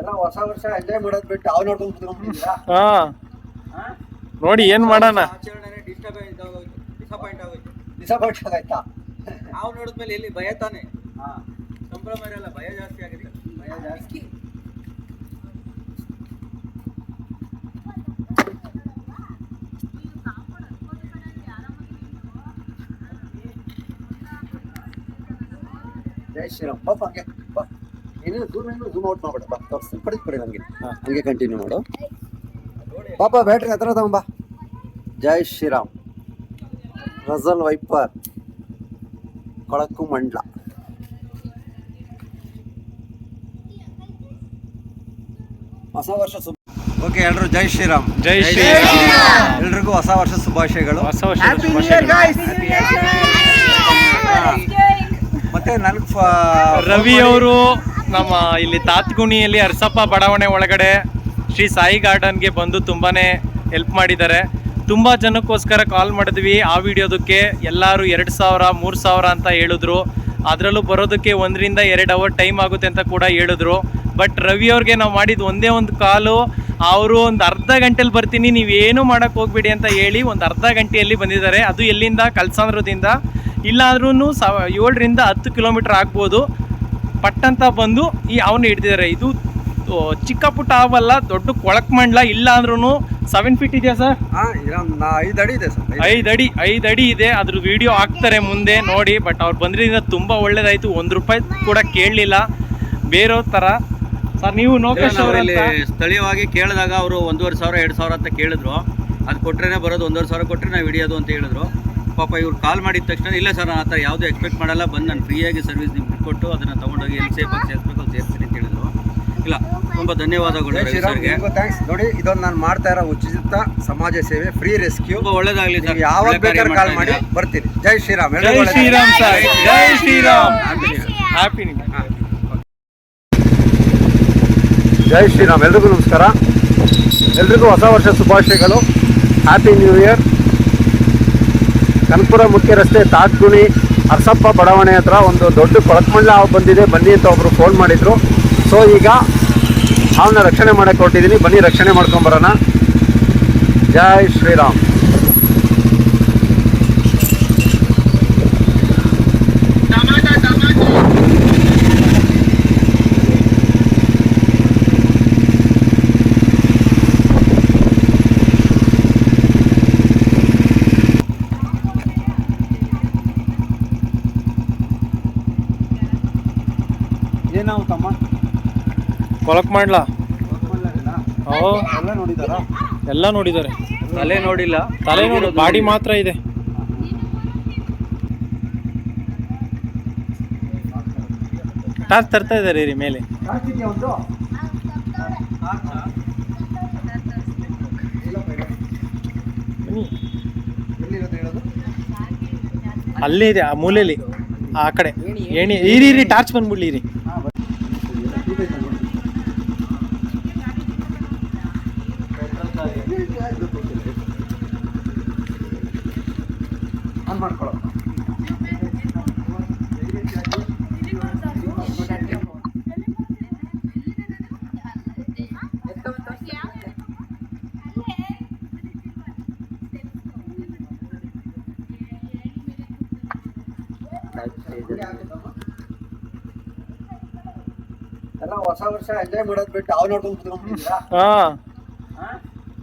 ಎಲ್ಲ ಹೊಸ ವರ್ಷ ಎಂಜಾಯ್ ಮಾಡೋದ್ ಬಿಟ್ಟು ಅವ್ ನೋಡ್ಕೊಂಡು ಕುತ್ಕೊಂಡ್ಬಿಟ್ಟಿದ್ದೀರಾ? ಹಾ ನೋಡಿ ಏನ್ ಮಾಡೋಣ. ಆಚರಣೆನೇ ಡಿಸಪಾಯಿಂಟ್ ಆಗೋಯ್ತು. ಡಿಸಪಾಯಿಂಟ್ ಆಗಾಯ್ತಾ? ನಾವು ನೋಡಿದ್ಮೇಲೆ ಎಲ್ಲಿ ಭಯ ತಾನೆ, ಹಾ, ಸಂಭ್ರಮ ಇರಲ್ಲ, ಭಯ ಜಾಸ್ತಿ ಆಗುತ್ತೆ. ಭಯ ಜಾಸ್ತಿ. ಜೈ ಶ್ರೀರಾಮ್. ಪಾಪ ಹಂಗೆ ಬಾ, ಏನು ಝೂಮ್ ಔಟ್ ಮಾಡ್ಬೇಡ, ಬಾ ತೋರಿಸ್ತೀನಿ, ಕೊಡಿ ನನಗೆ. ಹಂಗೆ ಕಂಟಿನ್ಯೂ ಮಾಡು ಪಾಪ. ಬ್ಯಾಟ್ರಿ ಹತ್ರ ತಗೊಂಬಾ. ಜೈ ಶ್ರೀರಾಮ್. ರಜಲ್ ವೈಪರ್, ಕೊಳಕು ಮಂಡ್ಲ. ಹೊಸ ವರ್ಷ ಓಕೆ, ಎಲ್ರು ಜೈ ಶ್ರೀರಾಮ್. ಜೈ ಶ್ರೀರಾಮ್. ಎಲ್ರಿಗೂ ಹೊಸ ವರ್ಷ ಶುಭಾಶಯಗಳು. ಹೊಸ ವರ್ಷ ಮತ್ತೆ ನನ್ಗೆ ರವಿ ಅವರು ನಮ್ಮ ಇಲ್ಲಿ ತಾತ್ಗುಣಿಯಲ್ಲಿ ಅರಸಪ್ಪ ಬಡಾವಣೆ ಒಳಗಡೆ ಶ್ರೀ ಸಾಯಿ ಗಾರ್ಡನ್ಗೆ ಬಂದು ತುಂಬಾನೇ ಹೆಲ್ಪ್ ಮಾಡಿದ್ದಾರೆ. ತುಂಬ ಜನಕ್ಕೋಸ್ಕರ ಕಾಲ್ ಮಾಡಿದ್ವಿ ಆ ವಿಡಿಯೋದಕ್ಕೆ. ಎಲ್ಲರೂ 2000 3000 ಅಂತ ಹೇಳಿದ್ರು. ಅದರಲ್ಲೂ ಬರೋದಕ್ಕೆ 1 ರಿಂದ 2 ಅವರ್ ಟೈಮ್ ಆಗುತ್ತೆ ಅಂತ ಕೂಡ ಹೇಳಿದ್ರು. ಬಟ್ ರವಿ ಅವ್ರಿಗೆ ನಾವು ಮಾಡಿದ್ದು ಒಂದೇ ಒಂದು ಕಾಲು. ಅವರು ಒಂದು ಅರ್ಧ ಗಂಟೆಲಿ ಬರ್ತೀನಿ, ನೀವೇನು ಮಾಡೋಕ್ಕೆ ಹೋಗ್ಬೇಡಿ ಅಂತ ಹೇಳಿ ಒಂದು ಅರ್ಧ ಗಂಟೆಯಲ್ಲಿ ಬಂದಿದ್ದಾರೆ. ಅದು ಎಲ್ಲಿಂದ? ಕಲ್ಸಾಂದ್ರದಿಂದ. ಇಲ್ಲಾದ್ರೂ 7 ರಿಂದ 10 ಕಿಲೋಮೀಟರ್ ಆಗ್ಬೋದು. ಪಟ್ಟಂತ ಬಂದು ಅವನು ಹಿಡ್ದಿದ್ದಾರೆ. ಇದು ಚಿಕ್ಕ ಪುಟ್ಟ ಅವಲ್ಲ, ದೊಡ್ಡ ಕೊಳಕ್ ಮಂಡ್ಲ. ಇಲ್ಲ ಅಂದ್ರೂ 7 ಫೀಟ್ ಇದೆಯಾ ಸರ್? 5 ಅಡಿ ಇದೆ ಸರ್. 5 ಅಡಿ ಇದೆ. ಅದ್ರ ವಿಡಿಯೋ ಹಾಕ್ತಾರೆ ಮುಂದೆ ನೋಡಿ. ಬಟ್ ಅವ್ರು ಬಂದ್ರಿಂದ ತುಂಬ ಒಳ್ಳೇದಾಯ್ತು. 1 ರೂಪಾಯಿ ಕೂಡ ಕೇಳಲಿಲ್ಲ ಬೇರೆಯವ್ರ ಥರ. ಸರ್ ನೀವು ಸ್ಥಳೀಯವಾಗಿ ಕೇಳಿದಾಗ ಅವರು 1500 2000 ಅಂತ ಕೇಳಿದ್ರು. ಅದು ಕೊಟ್ರೇನೆ ಬರೋದು, 1500 ಕೊಟ್ಟರೆ ನಾವು ಹಿಡಿಯೋದು ಅಂತ ಹೇಳಿದ್ರು. ಪಾಪ ಇವ್ರು ಕಾಲ್ ಮಾಡಿದ ತಕ್ಷಣ ಇಲ್ಲ ಸರ್ ನಾನು ಆ ಥರ ಯಾವುದೂ ಎಕ್ಸ್ಪೆಕ್ಟ್ ಮಾಡಲ್ಲ, ಬಂದು ನಾನು ಫ್ರೀಯಾಗಿ ಸರ್ವಿಸ್ ನಿಮ್ಗೆ ಕೊಟ್ಟು ಅದನ್ನು ತೊಗೊಂಡೋಗಿ ಎಲ್ಲಿ ಸೇಫಾಗಿ ಸೇರಿಸ್ಬೇಕು ಅಲ್ಲಿ ಸೇರಿಸ್ತೀನಿ ಅಂತ ಹೇಳಿದ್ರು. ಇಲ್ಲ, ತುಂಬ ಧನ್ಯವಾದಗಳು ಸರ್ಗೆ. ಥ್ಯಾಂಕ್ಸ್. ನೋಡಿ, ಇದೊಂದು ನಾನು ಮಾಡ್ತಾ ಇರೋ ಉಚಿತ ಸಮಾಜ ಸೇವೆ, ಫ್ರೀ ರೆಸ್ಕ್ಯೂ. ತುಂಬ ಒಳ್ಳೇದಾಗಲಿ ಸರ್. ಯಾವಾಗ ಬೇಕಾದ್ರೆ ಕಾಲ್ ಮಾಡಿ, ಬರ್ತೀನಿ. ಜೈ ಶ್ರೀರಾಮ್. ಜೈ ಶ್ರೀರಾಮ್ ಸರ್. ಜೈ ಶ್ರೀರಾಮ್. Happy new year. ಜೈ ಶ್ರೀರಾಮ್. ಎಲ್ರಿಗೂ ನಮಸ್ಕಾರ. ಎಲ್ರಿಗೂ ಹೊಸ ವರ್ಷ ಶುಭಾಶಯಗಳು. Happy new year. ಕನಕಪುರ ಮುಖ್ಯ ರಸ್ತೆ ತಾತ್ಗುಣಿ ಅರಸಪ್ಪ ಬಡಾವಣೆ ಹತ್ರ ಒಂದು ದೊಡ್ಡ ಕೊಳಕಮಂಡ್ಲ ಹಾವು ಬಂದಿದೆ, ಬನ್ನಿ ಅಂತ ಒಬ್ಬರು ಫೋನ್ ಮಾಡಿದರು. ಸೊ ಈಗ ಹಾವನ್ನ ರಕ್ಷಣೆ ಮಾಡೋಕ್ಕೆ ಹೊರಟಿದ್ದೀನಿ, ಬನ್ನಿ ರಕ್ಷಣೆ ಮಾಡ್ಕೊಂಬರೋಣ. ಜೈ ಶ್ರೀರಾಮ್. ಏನಾವು ತಮ್ಮ? ಕೊಳಕ್ ಮಾಡ್ಲ ಎಲ್ಲ ನೋಡಿದಾರ? ಎಲ್ಲ ನೋಡಿದ್ದಾರೆ. ತಲೆ ನೋಡಿಲ್ಲ, ತಲೆ ನೋಡಿ, ಬಾಡಿ ಮಾತ್ರ ಇದೆ. ಟಾರ್ಚ್ ತರ್ತಾ ಇದ್ದಾರೆ ರೀ ಮೇಲೆ. ಅಲ್ಲೇ ಇದೆ, ಆ ಮೂಲೆಯಲ್ಲಿ, ಆ ಕಡೆ ಏಣಿ. ಇರಿ ಟಾರ್ಚ್ ಬಂದ್ಬಿಡ್ಲಿ ರೀ. ಎಲ್ಲ ಹೊಸ ವರ್ಷ ಎಂಜಾಯ್ ಮಾಡೋದ್ ಬಿಟ್ಟು ಅವ್ ನೋಡ್ಕೊಂಡು ಕುತ್ಕೊಂಡ್ಬಿಟ್ಟಿದ್ದೀರಾ? ಹಾ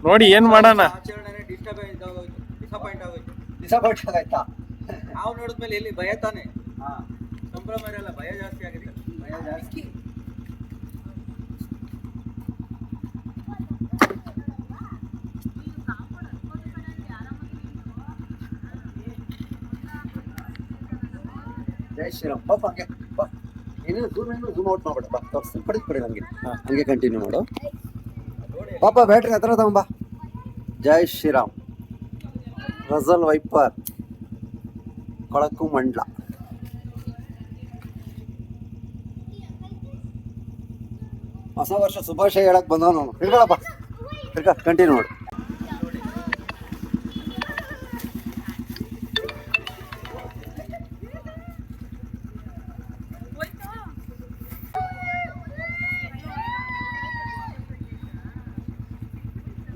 ನೋಡಿ ಏನ್ ಮಾಡೋಣ. ಆಚರಣೆನೇ ಡಿಸಪಾಯಿಂಟ್ ಆಗೋಯ್ತು. ಡಿಸಪಾಯಿಂಟ್ ಆಗಾಯ್ತಾ? ನಾವು ನೋಡಿದ್ಮೇಲೆ ಎಲ್ಲಿ ಭಯ ತಾನೆ, ಹಾ, ಸಂಭ್ರಮ ಇರಲ್ಲ, ಭಯ ಜಾಸ್ತಿ ಆಗುತ್ತೆ. ಭಯ ಜಾಸ್ತಿ. ಜೈ ಶ್ರೀರಾಮ್. ಪಾಪ ಹಂಗೆ ಬಾ, ಏನು ಝೂಮ್ ಔಟ್ ಮಾಡ್ಬೇಡ, ಬಾ ತೋರಿಸ್ತೀನಿ, ಕೊಡಿ ನನಗೆ. ಹಂಗೆ ಕಂಟಿನ್ಯೂ ಮಾಡು ಪಾಪ. ಬ್ಯಾಟ್ರಿ ಹತ್ರ ತಗೊಂಬಾ. ಜೈ ಶ್ರೀರಾಮ್. ರಜಲ್ ವೈಪರ್, ಕೊಳಕು ಮಂಡ್ಲ. ಹೊಸ ವರ್ಷ ಶುಭಾಶಯ ಹೇಳಕ್ ಬಂದವನು. ಹಿಡ್ಕೊಳಪ್ಪ, ಕಂಟಿನ್ಯೂ ಮಾಡು.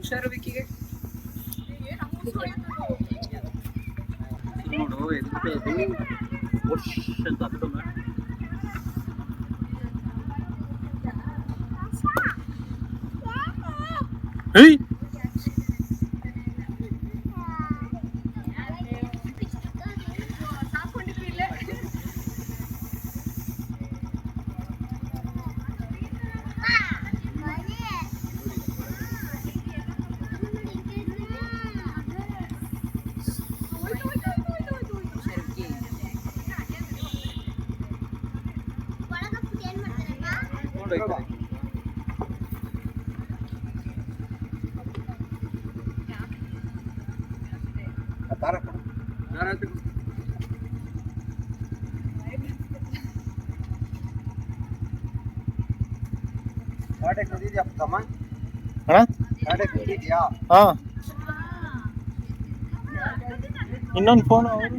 ಹುಷಾರು ವಿಕಿಗೆ. ನೋಡು ಎಂಥದ್ದು ವರ್ಷ ಅಂತ ಅರ್ಥನ. ಏಯ್ ನೋಡು ಈ ಕಡೆ. ದಾರ ಕೊಡು. ದಾರ ಹಾಕು. ಗಾಡಿ ಕುದಿದ್ಯಾ ತಮ್ಮ? ಅಣ್ಣ ಗಾಡಿ ಕುದಿದ್ಯಾ? ಹಾ ಇನ್ನೊಂದು ಫೋನ್ ಅವರು